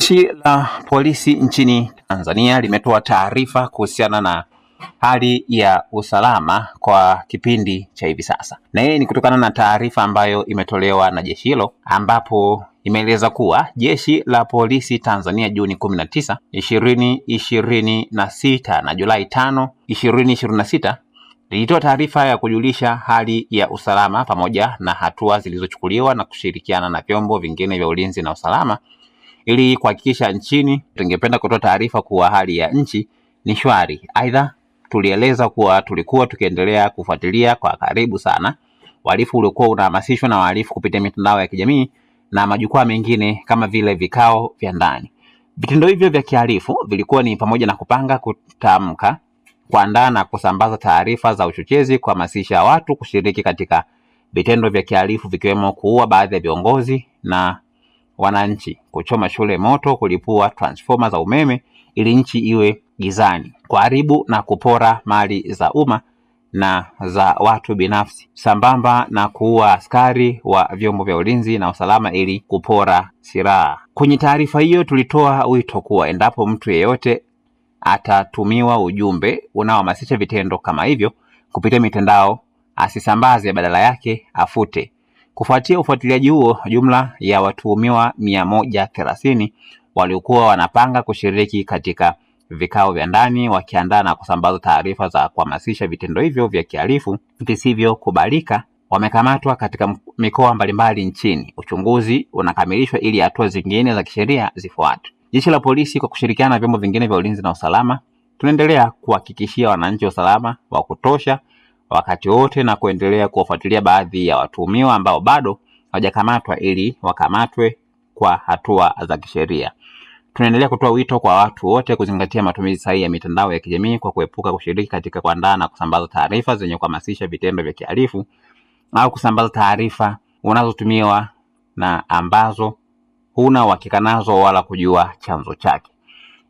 Jeshi la polisi nchini Tanzania limetoa taarifa kuhusiana na hali ya usalama kwa kipindi cha hivi sasa. Na hii ni kutokana na taarifa ambayo imetolewa na jeshi hilo, ambapo imeeleza kuwa Jeshi la Polisi Tanzania Juni 19, 2026 na Julai 5, 2026 lilitoa taarifa ya kujulisha hali ya usalama pamoja na hatua zilizochukuliwa na kushirikiana na vyombo vingine vya ulinzi na usalama ili kuhakikisha nchini. Tungependa kutoa taarifa kuwa hali ya nchi ni shwari. Aidha, tulieleza kuwa tulikuwa tukiendelea kufuatilia kwa karibu sana uhalifu uliokuwa unahamasishwa na wahalifu kupitia mitandao ya kijamii na majukwaa mengine kama vile vikao vya ndani. Vitendo hivyo vya kihalifu vilikuwa ni pamoja na kupanga, kutamka, kuandaa na kusambaza taarifa za uchochezi, kuhamasisha watu kushiriki katika vitendo vya kihalifu vikiwemo kuua baadhi ya viongozi na wananchi, kuchoma shule moto, kulipua transformer za umeme ili nchi iwe gizani, kuharibu na kupora mali za umma na za watu binafsi, sambamba na kuua askari wa vyombo vya ulinzi na usalama ili kupora silaha. Kwenye taarifa hiyo tulitoa wito kuwa endapo mtu yeyote atatumiwa ujumbe unaohamasisha vitendo kama hivyo kupitia mitandao, asisambaze, badala yake afute. Kufuatia ufuatiliaji huo, jumla ya watuhumiwa 130 waliokuwa wanapanga kushiriki katika vikao vya ndani, wakiandaa na kusambaza taarifa za kuhamasisha vitendo hivyo vya kihalifu visivyokubalika wamekamatwa katika mikoa mbalimbali nchini. Uchunguzi unakamilishwa ili hatua zingine za kisheria zifuatwe. Jeshi la polisi kwa kushirikiana na vyombo vingine vya ulinzi na usalama tunaendelea kuhakikishia wananchi usalama wa kutosha wakati wote na kuendelea kuwafuatilia baadhi ya watuhumiwa ambao bado hawajakamatwa ili wakamatwe kwa hatua za kisheria. Tunaendelea kutoa wito kwa watu wote kuzingatia matumizi sahihi ya mitandao ya kijamii kwa kuepuka kushiriki katika kuandaa na kusambaza taarifa zenye kuhamasisha vitendo vya kihalifu au kusambaza taarifa unazotumiwa na ambazo huna uhakika nazo wala kujua chanzo chake.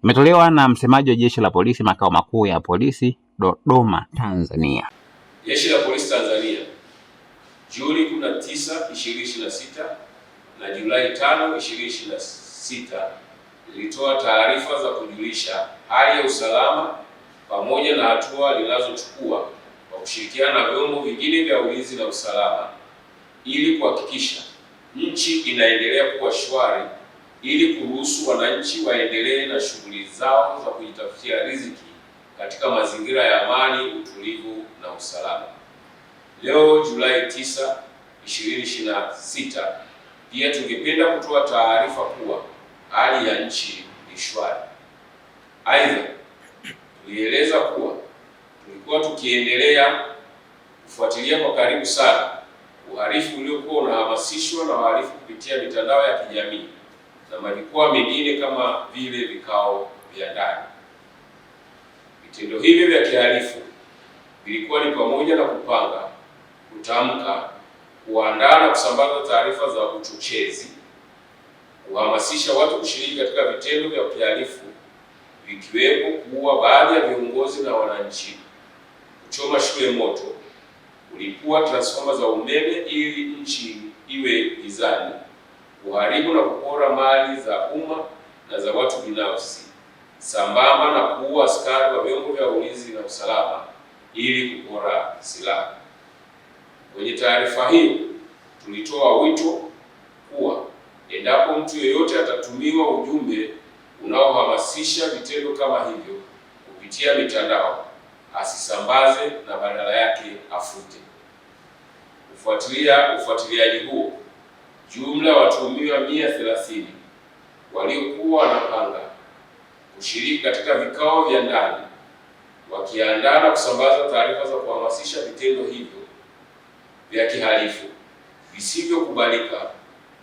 Imetolewa na msemaji wa Jeshi la Polisi makao makuu ya polisi Dodoma, Tanzania. Jeshi la Polisi Tanzania Juni 19, 2026 na Julai 5, 2026 lilitoa taarifa za kujulisha hali ya usalama pamoja na hatua linazochukua kwa kushirikiana na vyombo vingine vya ulinzi na usalama ili kuhakikisha nchi inaendelea kuwa shwari, ili kuruhusu wananchi waendelee na shughuli zao za kujitafutia riziki katika mazingira ya amani, utulivu na usalama. Leo Julai 9, 2026 pia tungependa kutoa taarifa kuwa hali ya nchi ni shwari. Aidha, tulieleza kuwa tulikuwa tukiendelea kufuatilia kwa karibu sana uhalifu uliokuwa unahamasishwa na wahalifu kupitia mitandao ya kijamii na majukwaa mengine kama vile vikao vya ndani. Vitendo hivi vya kihalifu vilikuwa ni pamoja na kupanga, kutamka, kuandaa na kusambaza taarifa za uchochezi, kuhamasisha watu kushiriki katika vitendo vya kihalifu vikiwepo kuua baadhi ya viongozi na wananchi, kuchoma shule moto, kulipua transformer za umeme ili nchi iwe gizani, kuharibu na kupora mali za umma na za watu binafsi, sambamba na kuua askari wa vyombo vya ulinzi na usalama ili kupora silaha. Kwenye taarifa hiyo tulitoa wito kuwa endapo mtu yeyote atatumiwa ujumbe unaohamasisha vitendo kama hivyo kupitia mitandao, asisambaze na badala yake afute. Ufuatiliaji huo, jumla ya watuhumiwa 130 waliokuwa wanapanga, kushiriki katika vikao vya ndani, wakiandaa na kusambaza taarifa za kuhamasisha vitendo hivyo vya kihalifu visivyokubalika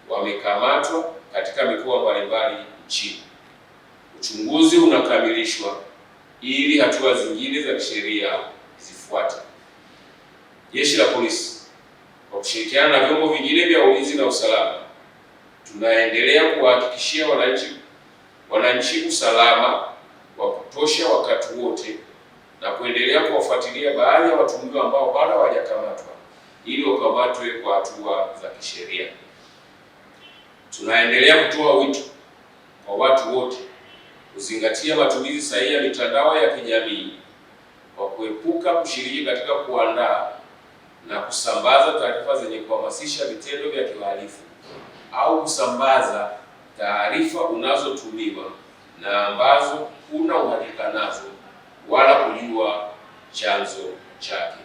wamekamatwa katika mikoa mbalimbali nchini. Uchunguzi unakamilishwa ili hatua zingine za kisheria zifuate. Jeshi la Polisi kwa kushirikiana na vyombo vingine vya ulinzi na usalama tunaendelea kuwahakikishia wananchi usalama wa kutosha wakati wote na kuendelea kuwafuatilia baadhi ya watuhumiwa ambao bado hawajakamatwa ili wakamatwe kwa hatua za kisheria. Tunaendelea kutoa wito kwa watu wote kuzingatia matumizi sahihi ya mitandao ya kijamii kwa kuepuka kushiriki katika kuandaa na kusambaza taarifa zenye kuhamasisha vitendo vya kihalifu au kusambaza taarifa unazotumiwa na ambazo huna uhakika nazo wala kujua chanzo chake.